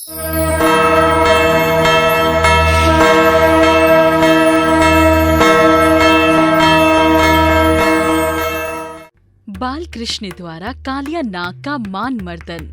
बाल कृष्ण द्वारा कालिया नाग का मान मर्दन।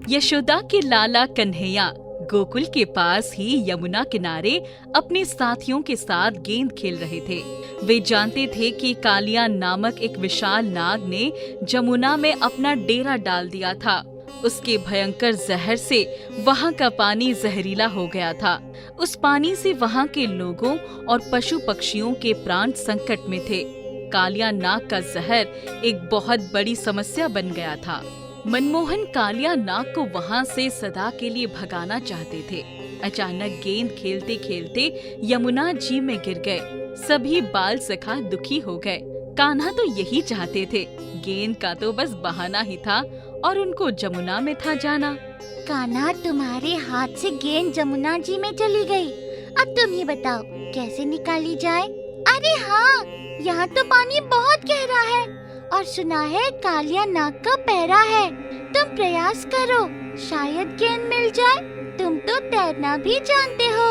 यशोदा के लाला कन्हैया गोकुल के पास ही यमुना किनारे अपने साथियों के साथ गेंद खेल रहे थे। वे जानते थे कि कालिया नामक एक विशाल नाग ने जमुना में अपना डेरा डाल दिया था। उसके भयंकर जहर से वहाँ का पानी जहरीला हो गया था। उस पानी से वहाँ के लोगों और पशु पक्षियों के प्राण संकट में थे। कालिया नाग का जहर एक बहुत बड़ी समस्या बन गया था। मनमोहन कालिया नाग को वहाँ से सदा के लिए भगाना चाहते थे। अचानक गेंद खेलते खेलते यमुना जी में गिर गए। सभी बाल सखा दुखी हो गए। कान्हा तो यही चाहते थे, गेंद का तो बस बहाना ही था और उनको जमुना में था जाना। कान्हा, तुम्हारे हाथ से गेंद जमुना जी में चली गई। अब तुम ही बताओ कैसे निकाली जाए। अरे हाँ, यहाँ तो पानी बहुत गहरा है और सुना है कालिया नाग का पहरा है। तुम प्रयास करो, शायद गेंद मिल जाए। तुम तो तैरना भी जानते हो।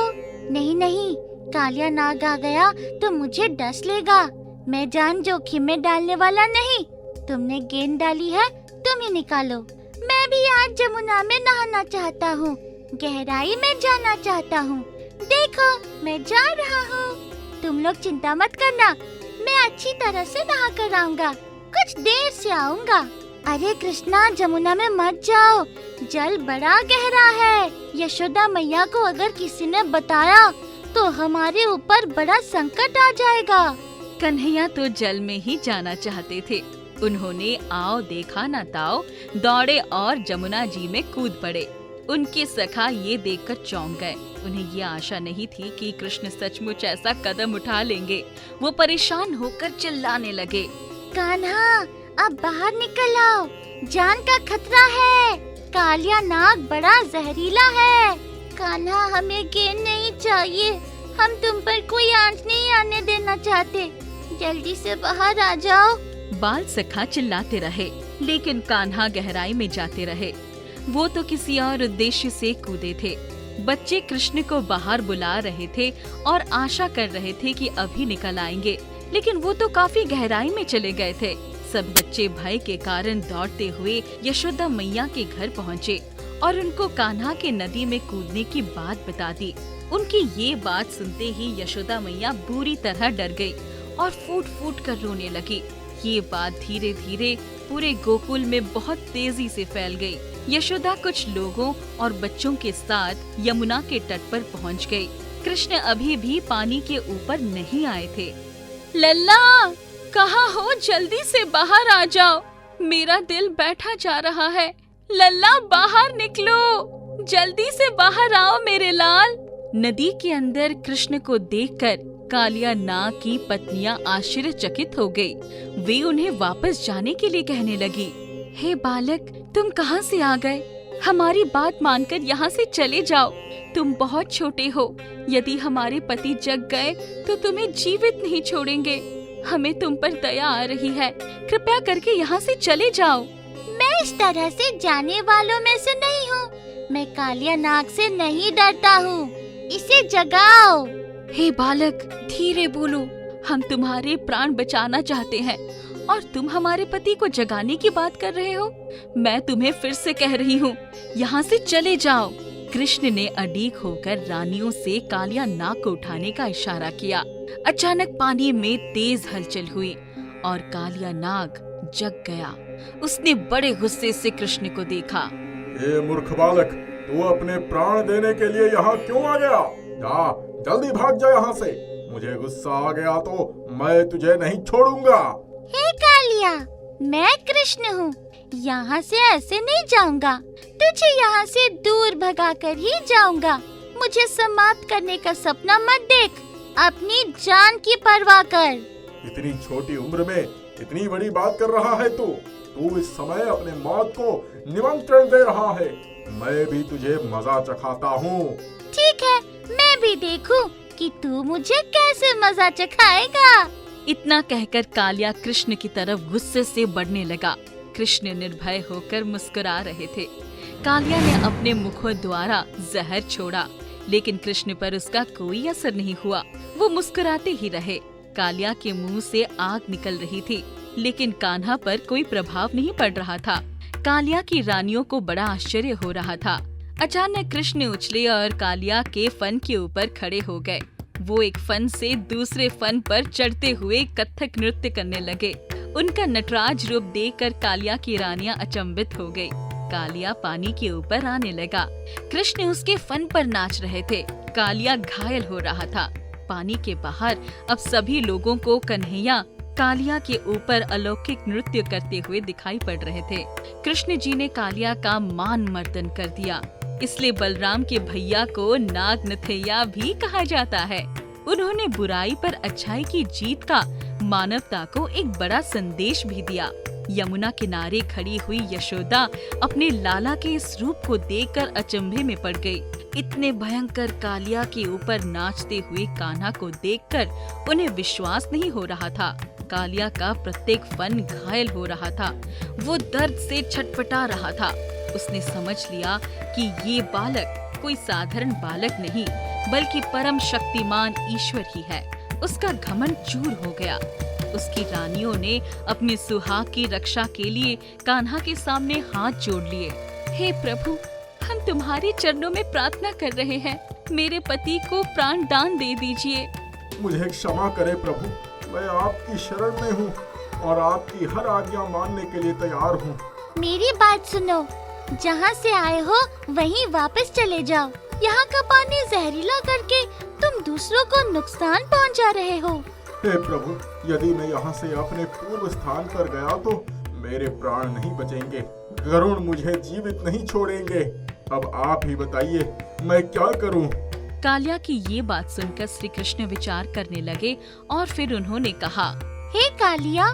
नहीं नहीं, कालिया नाग आ गया तो मुझे डस लेगा। मैं जान जोखिम में डालने वाला नहीं। तुमने गेंद डाली है, तुम ही निकालो। मैं भी आज जमुना में नहाना चाहता हूँ, गहराई में जाना चाहता हूँ। देखो, मैं जा रहा हूँ। तुम लोग चिंता मत करना, मैं अच्छी तरह से नहा कर आऊंगा। कुछ देर से आऊंगा। अरे कृष्णा, जमुना में मत जाओ, जल बड़ा गहरा है। यशोदा मैया को अगर किसी ने बताया तो हमारे ऊपर बड़ा संकट आ जाएगा। कन्हैया तो जल में ही जाना चाहते थे। उन्होंने आओ देखा न ताओ दौड़े और जमुना जी में कूद पड़े। उनके सखा ये देखकर चौंक गए। उन्हें ये आशा नहीं थी कि कृष्ण सचमुच ऐसा कदम उठा लेंगे। वो परेशान होकर चिल्लाने लगे, कान्हा, अब बाहर निकल आओ, जान का खतरा है। कालिया नाग बड़ा जहरीला है। कान्हा, हमें गेंद नहीं चाहिए, हम तुम पर कोई आंच नहीं आने देना चाहते। जल्दी से बाहर आ जाओ। बाल सखा चिल्लाते रहे, लेकिन कान्हा गहराई में जाते रहे। वो तो किसी और उद्देश्य से कूदे थे। बच्चे कृष्ण को बाहर बुला रहे थे और आशा कर रहे थे कि अभी निकल आएंगे, लेकिन वो तो काफी गहराई में चले गए थे। सब बच्चे भय के कारण दौड़ते हुए यशोदा मैया के घर पहुँचे और उनको कान्हा के नदी में कूदने की बात बता दी। उनकी ये बात सुनते ही यशोदा मैया बुरी तरह डर गई और फूट फूट कर रोने लगी। ये बात धीरे धीरे पूरे गोकुल में बहुत तेजी से फैल गई। यशोदा कुछ लोगों और बच्चों के साथ यमुना के तट पर पहुंच गई। कृष्ण अभी भी पानी के ऊपर नहीं आए थे। लल्ला, कहाँ हो? जल्दी से बाहर आ जाओ, मेरा दिल बैठा जा रहा है। लल्ला, बाहर निकलो, जल्दी से बाहर आओ मेरे लाल। नदी के अंदर कृष्ण को देखकर कालिया नाग की पत्नियां आश्चर्यचकित हो गई। वे उन्हें वापस जाने के लिए कहने लगी, हे बालक, तुम कहाँ से आ गए? हमारी बात मानकर यहाँ से चले जाओ। तुम बहुत छोटे हो, यदि हमारे पति जग गए तो तुम्हें जीवित नहीं छोड़ेंगे। हमें तुम पर दया आ रही है, कृपया करके यहाँ से चले जाओ। मैं इस तरह से जाने वालों में से नहीं हूँ। मैं कालिया नाग से नहीं डरता हूँ। इसे जगाओ। हे बालक, धीरे बोलो, हम तुम्हारे प्राण बचाना चाहते हैं और तुम हमारे पति को जगाने की बात कर रहे हो। मैं तुम्हें फिर से कह रही हूँ, यहाँ से चले जाओ। कृष्ण ने अडीक होकर रानियों से कालिया नाग को उठाने का इशारा किया। अचानक पानी में तेज हलचल हुई और कालिया नाग जग गया। उसने बड़े गुस्से से कृष्ण को देखा। ये मूर्ख बालक, तू अपने प्राण देने के लिए यहाँ क्यों आ गया? जा, जल्दी भाग जा यहाँ से। मुझे गुस्सा आ गया तो मैं तुझे नहीं छोड़ूंगा। हे कालिया, मैं कृष्ण हूँ, यहाँ से ऐसे नहीं जाऊंगा। तुझे यहाँ से दूर भगाकर ही जाऊंगा। मुझे समाप्त करने का सपना मत देख, अपनी जान की परवाह कर। इतनी छोटी उम्र में इतनी बड़ी बात कर रहा है तू। तू इस समय अपने मौत को निमंत्रण दे रहा है। मैं भी तुझे मजा चखाता हूँ। ठीक है, मैं भी देखूं कि तू मुझे कैसे मजा चखाएगा। इतना कहकर कालिया कृष्ण की तरफ गुस्से से बढ़ने लगा। कृष्ण निर्भय होकर मुस्कुरा रहे थे। कालिया ने अपने मुखों द्वारा जहर छोड़ा, लेकिन कृष्ण पर उसका कोई असर नहीं हुआ। वो मुस्कुराते ही रहे। कालिया के मुंह से आग निकल रही थी, लेकिन कान्हा पर कोई प्रभाव नहीं पड़ रहा था। कालिया की रानियों को बड़ा आश्चर्य हो रहा था। अचानक कृष्ण उछले और कालिया के फन के ऊपर खड़े हो गए। वो एक फन से दूसरे फन पर चढ़ते हुए कथक नृत्य करने लगे। उनका नटराज रूप देखकर कालिया की रानियां अचंभित हो गई। कालिया पानी के ऊपर आने लगा। कृष्ण उसके फन पर नाच रहे थे। कालिया घायल हो रहा था। पानी के बाहर अब सभी लोगों को कन्हैया कालिया के ऊपर अलौकिक नृत्य करते हुए दिखाई पड़ रहे थे। कृष्ण जी ने कालिया का मान मर्दन कर दिया, इसलिए बलराम के भैया को नाग नथैया भी कहा जाता है। उन्होंने बुराई पर अच्छाई की जीत का मानवता को एक बड़ा संदेश भी दिया। यमुना किनारे खड़ी हुई यशोदा अपने लाला के इस रूप को देखकर अचंभे में पड़ गई। इतने भयंकर कालिया के ऊपर नाचते हुए कान्हा को देखकर उन्हें विश्वास नहीं हो रहा था। कालिया का प्रत्येक फन घायल हो रहा था। वो दर्द से छटपटा रहा था। उसने समझ लिया कि ये बालक कोई साधारण बालक नहीं, बल्कि परम शक्तिमान ईश्वर ही है। उसका घमंड चूर हो गया। उसकी रानियों ने अपने सुहाग की रक्षा के लिए कान्हा के सामने हाथ जोड़ लिए। हे प्रभु, हम तुम्हारे चरणों में प्रार्थना कर रहे हैं। मेरे पति को प्राण दान दे दीजिए। मुझे क्षमा करे प्रभु, मैं आपकी शरण में हूँ और आपकी हर आज्ञा मानने के लिए तैयार हूँ। मेरी बात सुनो, जहाँ से आए हो वहीं वापस चले जाओ। यहाँ का पानी जहरीला करके तुम दूसरों को नुकसान पहुँचा रहे हो। हे प्रभु, यदि मैं यहाँ से अपने पूर्व स्थान पर गया तो मेरे प्राण नहीं बचेंगे। गरुड़ मुझे जीवित नहीं छोड़ेंगे। अब आप ही बताइए, मैं क्या करूँ? कालिया की ये बात सुनकर श्री कृष्ण विचार करने लगे और फिर उन्होंने कहा, हे कालिया,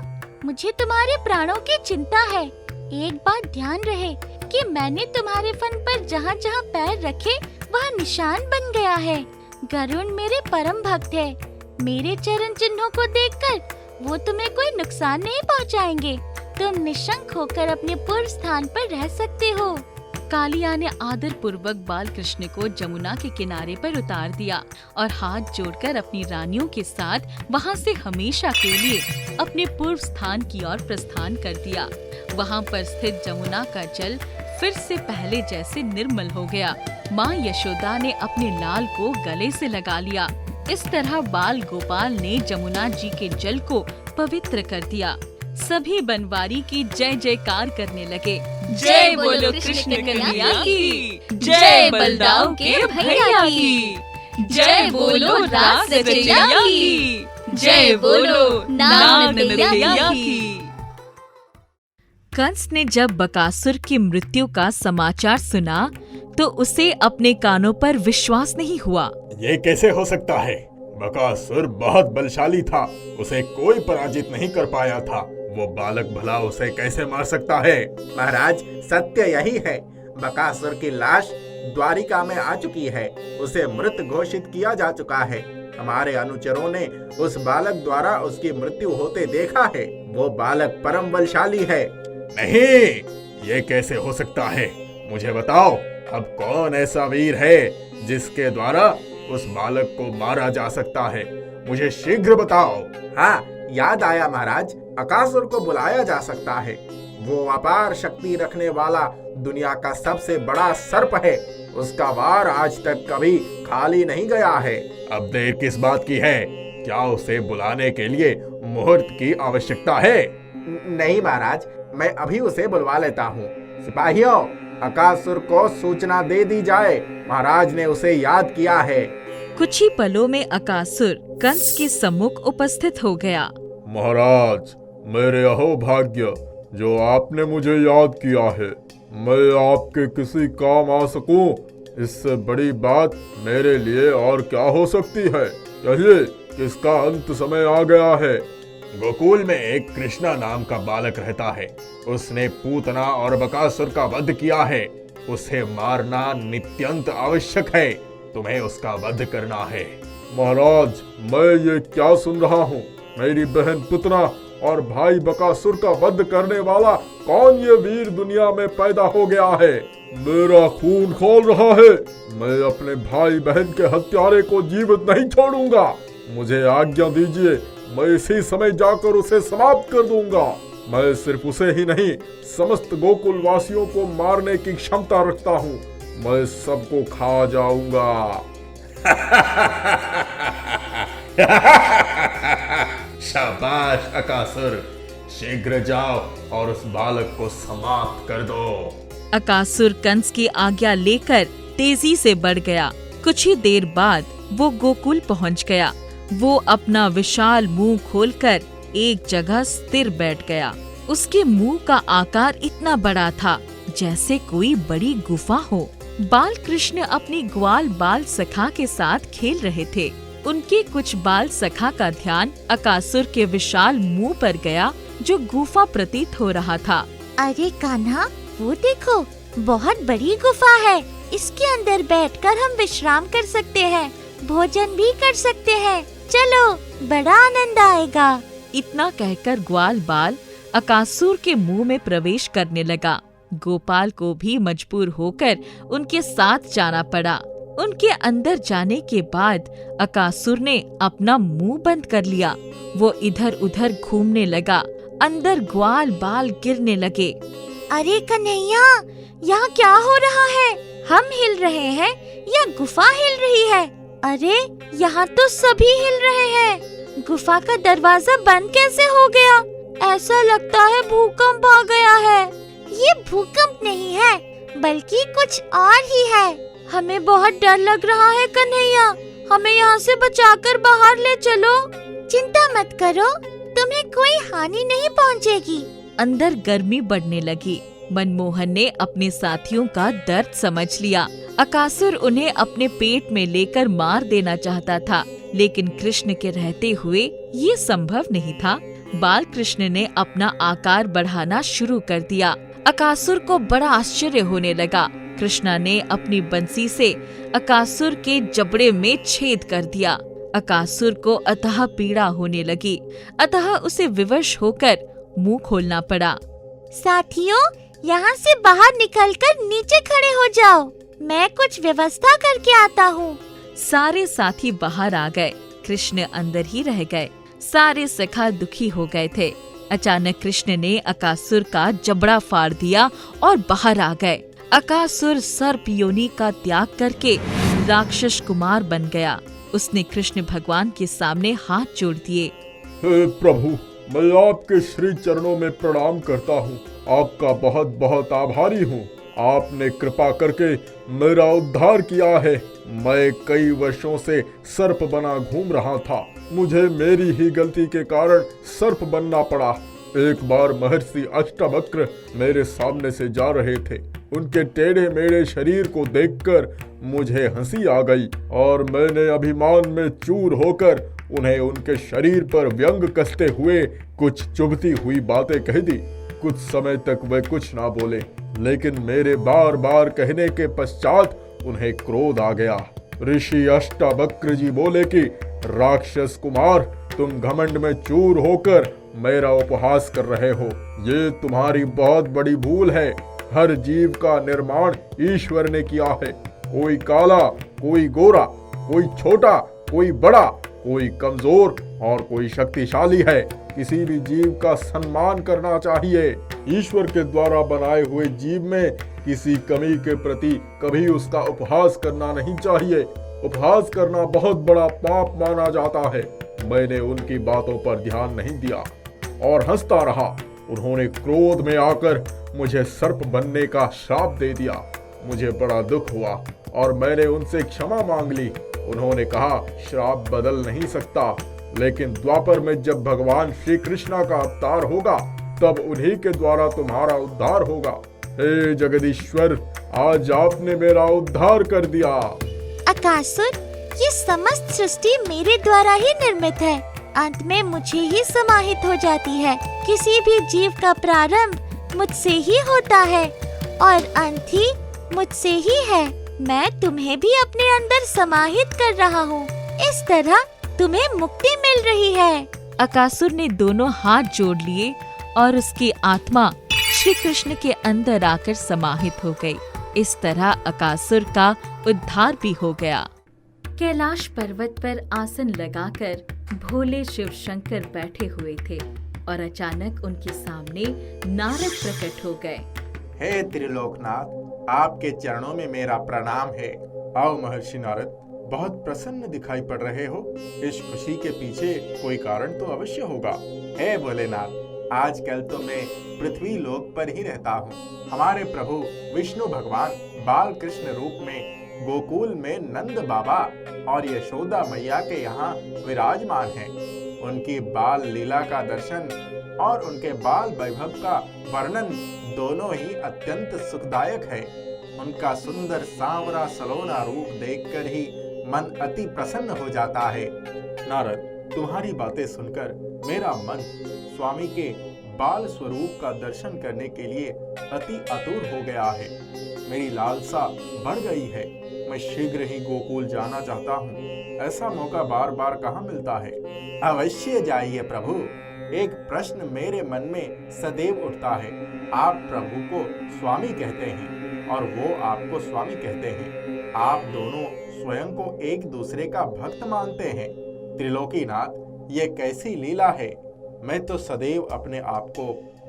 मुझे तुम्हारे प्राणों की चिंता है। एक बात ध्यान रहे कि मैंने तुम्हारे फन पर जहाँ जहाँ पैर रखे वहाँ निशान बन गया है। गरुड़ मेरे परम भक्त है। मेरे चरण चिन्हों को देखकर वो तुम्हें कोई नुकसान नहीं पहुँचाएंगे। तुम निशंक होकर अपने पूर्व स्थान पर रह सकते हो। कालिया ने आदर पूर्वक बाल कृष्ण को जमुना के किनारे पर उतार दिया और हाथ जोड़कर अपनी रानियों के साथ वहां से हमेशा के लिए अपने पूर्व स्थान की ओर प्रस्थान कर दिया। वहां पर स्थित जमुना का जल फिर से पहले जैसे निर्मल हो गया। माँ यशोदा ने अपने लाल को गले से लगा लिया। इस तरह बाल गोपाल ने जमुना जी के जल को पवित्र कर दिया। सभी बनवारी की जय जयकार करने लगे। जय बोलो कृष्ण कन्हैया की, जय बलदाऊ के भैया की, जय बोलो रास रचैया की, जय बोलो नाग नथैया की। कंस ने जब बकासुर की मृत्यु का समाचार सुना तो उसे अपने कानों पर विश्वास नहीं हुआ। ये कैसे हो सकता है? बकासुर बहुत बलशाली था, उसे कोई पराजित नहीं कर पाया था। वो बालक भला उसे कैसे मार सकता है? महाराज, सत्य यही है। बकासुर की लाश द्वारिका में आ चुकी है। उसे मृत घोषित किया जा चुका है। हमारे अनुचरों ने उस बालक द्वारा उसकी मृत्यु होते देखा है। वो बालक परम बलशाली है। नहीं, ये कैसे हो सकता है? मुझे बताओ, अब कौन ऐसा वीर है जिसके द्वारा उस बालक को मारा जा सकता है? मुझे शीघ्र बताओ। हाँ, याद आया महाराज, बकासुर को बुलाया जा सकता है। वो अपार शक्ति रखने वाला दुनिया का सबसे बड़ा सर्प है। उसका वार आज तक कभी खाली नहीं गया है। अब देर किस बात की है? क्या उसे बुलाने के लिए मुहूर्त की आवश्यकता है? नहीं महाराज, मैं अभी उसे बुलवा लेता हूँ। सिपाहियों, बकासुर को सूचना दे दी जाए। महाराज ने उसे याद किया है। कुछ ही पलों में बकासुर कंस के सम्मुख उपस्थित हो गया। महाराज, मेरे अहो भाग्य जो आपने मुझे याद किया है। मैं आपके किसी काम आ सकूं, इससे बड़ी बात मेरे लिए और क्या हो सकती है? कहिए, किसका अंत समय आ गया है? गोकुल में एक कृष्णा नाम का बालक रहता है। उसने पूतना और बकासुर का वध किया है। उसे मारना नित्यंत आवश्यक है। तुम्हें उसका वध करना है। महाराज, मैं ये क्या सुन रहा हूँ? मेरी बहन पूतना और भाई बकासुर का वध करने वाला कौन ये वीर दुनिया में पैदा हो गया है। मेरा खून खौल रहा है, मैं अपने भाई बहन के हत्यारे को जीवित नहीं छोड़ूंगा। मुझे आज्ञा दीजिए, मैं इसी समय जाकर उसे समाप्त कर दूंगा। मैं सिर्फ उसे ही नहीं, समस्त गोकुल वासियों को मारने की क्षमता रखता हूँ। मैं सबको खा जाऊंगा। शाबाश अकासुर, शीघ्र जाओ और उस बालक को समाप्त कर दो। अकासुर कंस की आज्ञा लेकर तेजी से बढ़ गया। कुछ ही देर बाद वो गोकुल पहुंच गया। वो अपना विशाल मुंह खोलकर एक जगह स्थिर बैठ गया। उसके मुंह का आकार इतना बड़ा था जैसे कोई बड़ी गुफा हो। बाल कृष्ण अपनी ग्वाल बाल सखा के साथ खेल रहे थे। उनके कुछ बाल सखा का ध्यान अकासुर के विशाल मुंह पर गया जो गुफा प्रतीत हो रहा था। अरे कान्हा, वो देखो, बहुत बड़ी गुफा है। इसके अंदर बैठकर हम विश्राम कर सकते हैं, भोजन भी कर सकते हैं। चलो, बड़ा आनंद आएगा। इतना कहकर ग्वाल बाल अकासुर के मुंह में प्रवेश करने लगा। गोपाल को भी मजबूर होकर उनके साथ जाना पड़ा। उनके अंदर जाने के बाद अकासुर ने अपना मुंह बंद कर लिया। वो इधर उधर घूमने लगा। अंदर ग्वाल बाल गिरने लगे। अरे कन्हैया, यहाँ क्या हो रहा है? हम हिल रहे हैं या गुफा हिल रही है? अरे यहाँ तो सभी हिल रहे हैं। गुफा का दरवाजा बंद कैसे हो गया? ऐसा लगता है भूकंप आ गया है। ये भूकंप नहीं है, बल्कि कुछ और ही है। हमें बहुत डर लग रहा है कन्हैया, हमें यहाँ से बचाकर बाहर ले चलो। चिंता मत करो, तुम्हें कोई हानि नहीं पहुँचेगी। अंदर गर्मी बढ़ने लगी। मनमोहन ने अपने साथियों का दर्द समझ लिया। अकासुर उन्हें अपने पेट में लेकर मार देना चाहता था, लेकिन कृष्ण के रहते हुए ये संभव नहीं था। बाल कृष्ण ने अपना आकार बढ़ाना शुरू कर दिया। अकासुर को बड़ा आश्चर्य होने लगा। कृष्णा ने अपनी बंसी से अकासुर के जबड़े में छेद कर दिया। अकासुर को अतः पीड़ा होने लगी, अतः उसे विवश होकर मुंह खोलना पड़ा। साथियों, यहाँ से बाहर निकलकर नीचे खड़े हो जाओ, मैं कुछ व्यवस्था करके आता हूँ। सारे साथी बाहर आ गए, कृष्ण अंदर ही रह गए। सारे सखा दुखी हो गए थे। अचानक कृष्ण ने अकासुर का जबड़ा फाड़ दिया और बाहर आ गए। अकासुर सर्प योनि का त्याग करके राक्षस कुमार बन गया। उसने कृष्ण भगवान के सामने हाथ जोड़ दिए। हे प्रभु, मैं आपके श्री चरणों में प्रणाम करता हूँ। आपका बहुत बहुत आभारी हूँ। आपने कृपा करके मेरा उद्धार किया है। मैं कई वर्षों से सर्प बना घूम रहा था। मुझे मेरी ही गलती के कारण सर्प बनना पड़ा। एक बार महर्षि अष्टवक्र मेरे सामने से जा रहे थे। उनके टेढ़े मेढ़े शरीर को देखकर मुझे हंसी आ गई और मैंने अभिमान में चूर होकर उन्हें उनके शरीर पर व्यंग कसते हुए कुछ चुभती हुई बातें कह दी। कुछ समय तक वे कुछ ना बोले, लेकिन मेरे बार बार कहने के पश्चात उन्हें क्रोध आ गया। ऋषि अष्टवक्र जी बोले कि राक्षस कुमार, तुम घमंड में चूर होकर मेरा उपहास कर रहे हो। ये तुम्हारी बहुत बड़ी भूल है। हर जीव का निर्माण ईश्वर ने किया है। कोई काला, कोई गोरा, कोई छोटा, कोई बड़ा, कोई कमजोर और कोई शक्तिशाली है। किसी भी जीव का सम्मान करना चाहिए। ईश्वर के द्वारा बनाए हुए जीव में किसी कमी के प्रति कभी उसका उपहास करना नहीं चाहिए। उपहास करना बहुत बड़ा पाप माना जाता है। मैंने उनकी बातों पर ध्यान नहीं दिया और हंसता रहा। उन्होंने क्रोध में आकर मुझे सर्प बनने का श्राप दे दिया। मुझे बड़ा दुख हुआ और मैंने उनसे क्षमा मांग ली। उन्होंने कहा, श्राप बदल नहीं सकता, लेकिन द्वापर में जब भगवान श्री कृष्णा का अवतार होगा तब उन्हीं के द्वारा तुम्हारा उद्धार होगा। हे जगदीश्वर, आज आपने मेरा उद्धार कर दिया। अकासुर, ये समस्त सृष्टि मेरे द्वारा ही निर्मित है। अंत में मुझे ही समाहित हो जाती है। किसी भी जीव का प्रारंभ मुझसे ही होता है और अंत ही मुझसे ही है। मैं तुम्हें भी अपने अंदर समाहित कर रहा हूँ। इस तरह तुम्हें मुक्ति मिल रही है। अकासुर ने दोनों हाथ जोड़ लिए और उसकी आत्मा श्री कृष्ण के अंदर आकर समाहित हो गई। इस तरह अकासुर का उद्धार भी हो गया। कैलाश पर्वत पर आसन लगाकर भोले शिव शंकर बैठे हुए थे और अचानक उनके सामने नारद प्रकट हो गए। हे त्रिलोकनाथ, आपके चरणों में मेरा प्रणाम है। आओ महर्षि नारद, बहुत प्रसन्न दिखाई पड़ रहे हो। इस खुशी के पीछे कोई कारण तो अवश्य होगा। हे भोलेनाथ, आजकल तो मैं पृथ्वी लोक पर ही रहता हूँ। हमारे प्रभु विष्णु भगवान बाल कृष्ण रूप में गोकुल में नंद बाबा और यशोदा मैया के यहाँ विराजमान हैं। उनकी बाल लीला का दर्शन और उनके बाल वैभव का वर्णन दोनों ही अत्यंत सुखदायक है। उनका सुंदर सांवरा सलोना रूप देखकर ही मन अति प्रसन्न हो जाता है। नारद, तुम्हारी बातें सुनकर मेरा मन स्वामी के बाल स्वरूप का दर्शन करने के लिए अति आतुर हो गया है। मेरी लालसा बढ़ गई है। मैं शीघ्र ही गोकुल जाना चाहता हूँ। ऐसा मौका बार बार कहाँ मिलता है। अवश्य जाइए प्रभु। एक प्रश्न मेरे मन में सदैव उठता है। आप प्रभु को स्वामी कहते हैं और वो आपको स्वामी कहते हैं। आप दोनों स्वयं को एक दूसरे का भक्त मानते हैं। त्रिलोकीनाथ, ये कैसी लीला है। मैं तो सदैव अपने आप को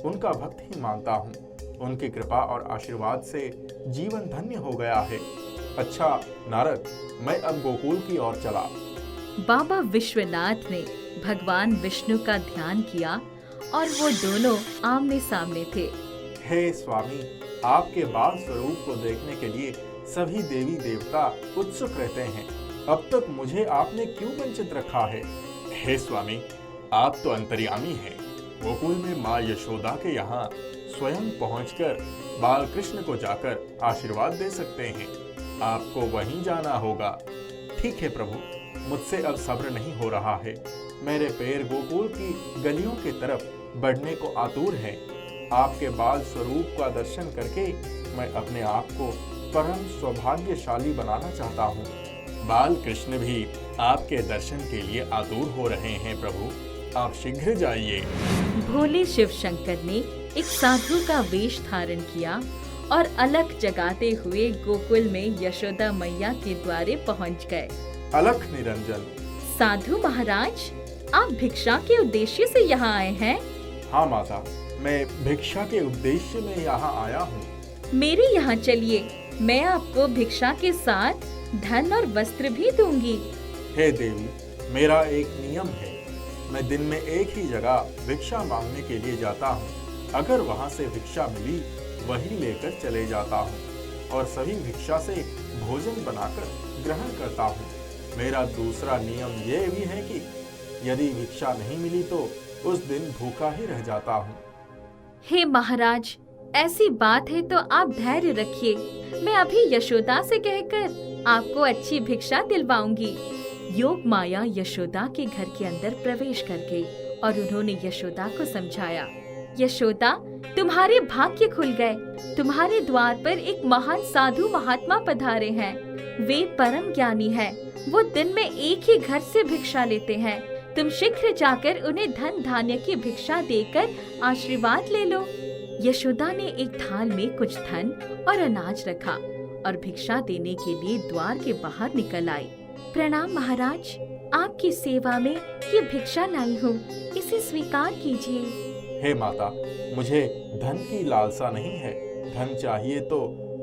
उनका भक्त ही मानता हूँ। उनकी कृपा और आशीर्वाद से जीवन धन्य हो गया है। अच्छा नारद, मैं अब गोकुल की ओर चला। बाबा विश्वनाथ ने भगवान विष्णु का ध्यान किया और वो दोनों आमने सामने थे। हे स्वामी, आपके बाल स्वरूप को देखने के लिए सभी देवी देवता उत्सुक रहते हैं। अब तक मुझे आपने क्यों वंचित रखा है? हे स्वामी, आप तो अंतर्यामी हैं। गोकुल में माँ यशोदा के यहाँ स्वयं पहुंचकर बाल कृष्ण को जाकर आशीर्वाद दे सकते हैं। आपको वहीं जाना होगा। ठीक है प्रभु, मुझसे अब सब्र नहीं हो रहा है। मेरे पैर गोकुल की गलियों की तरफ बढ़ने को आतुर हैं। आपके बाल स्वरूप का दर्शन करके मैं अपने आप को परम सौभाग्यशाली बनाना चाहता हूँ। बाल कृष्ण भी आपके दर्शन के लिए आतुर हो रहे हैं प्रभु। आप शीघ्र जाइए। भोले शिव शंकर ने एक साधु का वेश धारण किया और अलख जगाते हुए गोकुल में यशोदा मैया के द्वारे पहुंच गए। अलख निरंजन। साधु महाराज, आप भिक्षा के उद्देश्य से यहाँ आए हैं? हाँ माता, मैं भिक्षा के उद्देश्य में यहाँ आया हूँ। मेरे यहाँ चलिए, मैं आपको भिक्षा के साथ धन और वस्त्र भी दूंगी। हे देवी, मेरा एक नियम है। मैं दिन में एक ही जगह भिक्षा मांगने के लिए जाता हूँ। अगर वहाँ से भिक्षा मिली वही लेकर चले जाता हूँ और सभी भिक्षा से भोजन बनाकर ग्रहण करता हूँ। मेरा दूसरा नियम ये भी है कि यदि भिक्षा नहीं मिली तो उस दिन भूखा ही रह जाता हूँ। हे महाराज, ऐसी बात है तो आप धैर्य रखिए। मैं अभी यशोदा से कहकर आपको अच्छी भिक्षा दिलवाऊंगी। योग माया यशोदा के घर के अंदर प्रवेश कर गई और उन्होंने यशोदा को समझाया, यशोदा, तुम्हारे भाग्य खुल गए। तुम्हारे द्वार पर एक महान साधु महात्मा पधारे हैं। वे परम ज्ञानी हैं। वो दिन में एक ही घर से भिक्षा लेते हैं। तुम शीघ्र जाकर उन्हें धन धान्य की भिक्षा देकर आशीर्वाद ले लो। यशोदा ने एक थाल में कुछ धन और अनाज रखा और भिक्षा देने के लिए द्वार के बाहर निकल आई। प्रणाम महाराज, आपकी सेवा में ये भिक्षा लाई हूँ, इसे स्वीकार कीजिए। हे माता, मुझे धन की लालसा नहीं है। धन चाहिए तो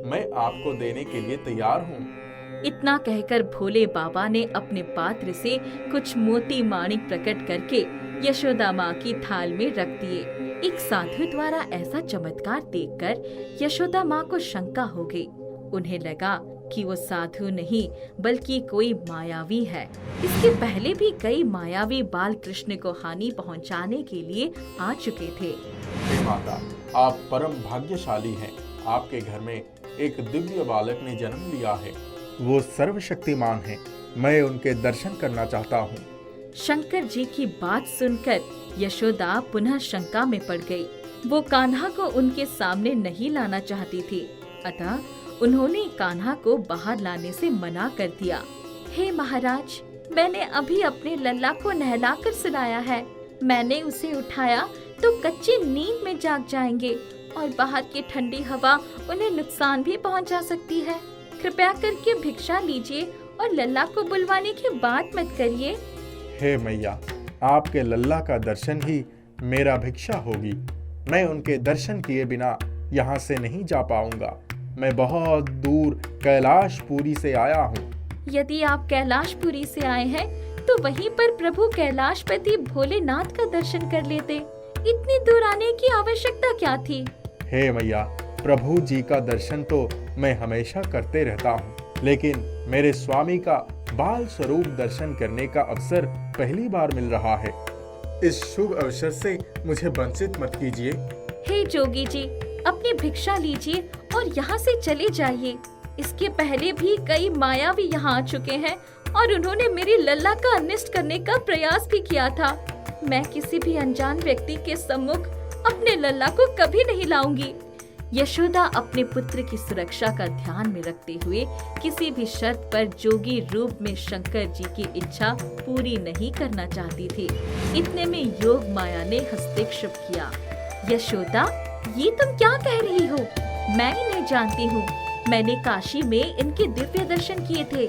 मैं आपको देने के लिए तैयार हूँ। इतना कहकर भोले बाबा ने अपने पात्र से कुछ मोती माणिक प्रकट करके यशोदा माँ की थाल में रख दिए। एक साधु द्वारा ऐसा चमत्कार देखकर यशोदा माँ को शंका हो गई। उन्हें लगा कि वो साधु नहीं बल्कि कोई मायावी है। इसके पहले भी कई मायावी बाल कृष्ण को हानि पहुंचाने के लिए आ चुके थे। हे माता, आप परम भाग्यशाली हैं। आपके घर में एक दिव्य बालक ने जन्म लिया है। वो सर्वशक्तिमान हैं। मैं उनके दर्शन करना चाहता हूँ। शंकर जी की बात सुनकर यशोदा पुनः शंका में पड़ गई। वो कान्हा को उनके सामने नहीं लाना चाहती थी, अतः उन्होंने कान्हा को बाहर लाने से मना कर दिया। हे महाराज, मैंने अभी अपने लल्ला को नहलाकर सुलाया है। मैंने उसे उठाया तो कच्ची नींद में जाग जाएंगे और बाहर की ठंडी हवा उन्हें नुकसान भी पहुंचा सकती है। कृपया करके भिक्षा लीजिए और लल्ला को बुलवाने की बात मत करिए। हे मैया, आपके लल्ला का दर्शन ही मेरा भिक्षा होगी। मैं उनके दर्शन किए बिना यहाँ से नहीं जा पाऊंगा। मैं बहुत दूर कैलाशपुरी से आया हूँ। यदि आप कैलाशपुरी से आए हैं तो वहीं पर प्रभु कैलाशपति भोलेनाथ का दर्शन कर लेते। इतनी दूर आने की आवश्यकता क्या थी? हे मैया, प्रभु जी का दर्शन तो मैं हमेशा करते रहता हूँ, लेकिन मेरे स्वामी का बाल स्वरूप दर्शन करने का अवसर पहली बार मिल रहा है। इस शुभ अवसर से मुझे वंचित मत कीजिए। हे जोगी जी, अपनी भिक्षा लीजिए और यहाँ से चले जाइए। इसके पहले भी कई मायावी यहाँ आ चुके हैं और उन्होंने मेरी लल्ला का अनिष्ट करने का प्रयास भी किया था। मैं किसी भी अनजान व्यक्ति के सम्मुख अपने लल्ला को कभी नहीं लाऊंगी। यशोदा अपने पुत्र की सुरक्षा का ध्यान में रखते हुए किसी भी शर्त पर जोगी रूप में शंकर जी की इच्छा पूरी नहीं करना चाहती थी। इतने में योग माया ने हस्तक्षेप किया। यशोदा, ये तुम क्या कह रही हो? मैं इन्हें जानती हूँ। मैंने काशी में इनके दिव्य दर्शन किए थे।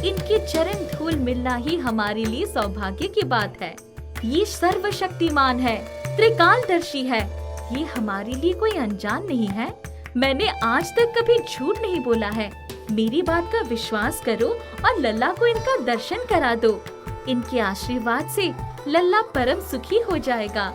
इनके चरण धूल मिलना ही हमारे लिए सौभाग्य की बात है। ये सर्वशक्तिमान है, त्रिकालदर्शी है। ये हमारे लिए कोई अनजान नहीं है। मैंने आज तक कभी झूठ नहीं बोला है। मेरी बात का विश्वास करो और लल्ला को इनका दर्शन करा दो। इनके आशीर्वाद से लल्ला परम सुखी हो जाएगा।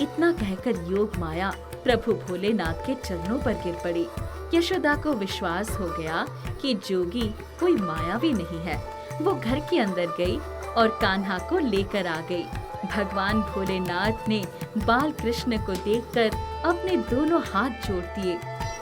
इतना कहकर योग माया प्रभु भोलेनाथ के चरणों पर गिर पड़ी। यशोदा को विश्वास हो गया कि जोगी कोई मायावी नहीं है। वो घर के अंदर गई और कान्हा को लेकर आ गई। भगवान भोलेनाथ ने बाल कृष्ण को देखकर अपने दोनों हाथ जोड़ दिए।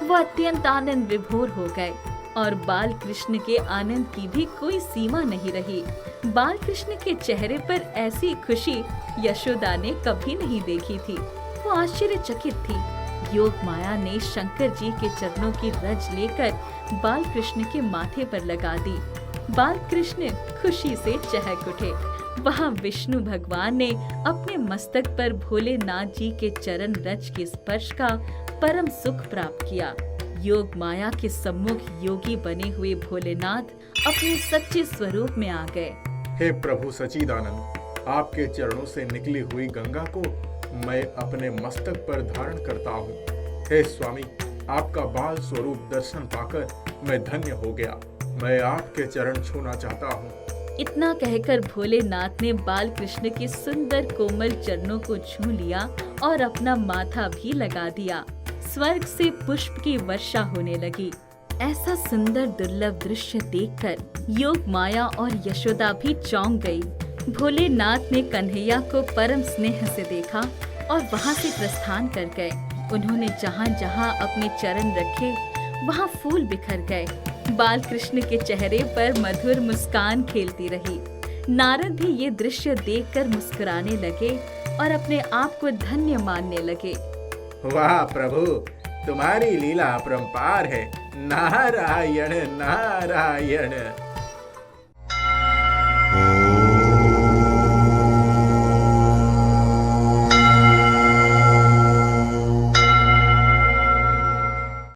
वो अत्यंत आनंद विभोर हो गए और बाल कृष्ण के आनंद की भी कोई सीमा नहीं रही। बाल कृष्ण के चेहरे पर ऐसी खुशी यशोदा ने कभी नहीं देखी थी। वो आश्चर्यचकित थी। योग माया ने शंकर जी के चरणों की रज लेकर बाल कृष्ण के माथे पर लगा दी। बाल कृष्ण खुशी से चहक उठे। वहाँ विष्णु भगवान ने अपने मस्तक पर भोलेनाथ जी के चरण रज के स्पर्श का परम सुख प्राप्त किया। योग माया के सम्मुख योगी बने हुए भोलेनाथ अपने सच्चे स्वरूप में आ गए। हे प्रभु सच्चिदानंद, आपके चरणों से निकली हुई गंगा को मैं अपने मस्तक पर धारण करता हूँ। हे स्वामी, आपका बाल स्वरूप दर्शन पाकर मैं धन्य हो गया। मैं आपके चरण छूना चाहता हूँ। इतना कहकर भोलेनाथ ने बाल कृष्ण के सुंदर कोमल चरणों को छू लिया और अपना माथा भी लगा दिया। स्वर्ग से पुष्प की वर्षा होने लगी। ऐसा सुंदर दुर्लभ दृश्य देखकर योग माया और यशोदा भी चौंक गई। भोलेनाथ ने कन्हैया को परम स्नेह से देखा और वहाँ से प्रस्थान कर गए। उन्होंने जहाँ जहाँ अपने चरण रखे वहाँ फूल बिखर गए। बाल कृष्ण के चेहरे पर मधुर मुस्कान खेलती रही। नारद भी ये दृश्य देखकर मुस्कुराने लगे और अपने आप को धन्य मानने लगे। वाह प्रभु, तुम्हारी लीला अपरंपार है। नारायण नारायण।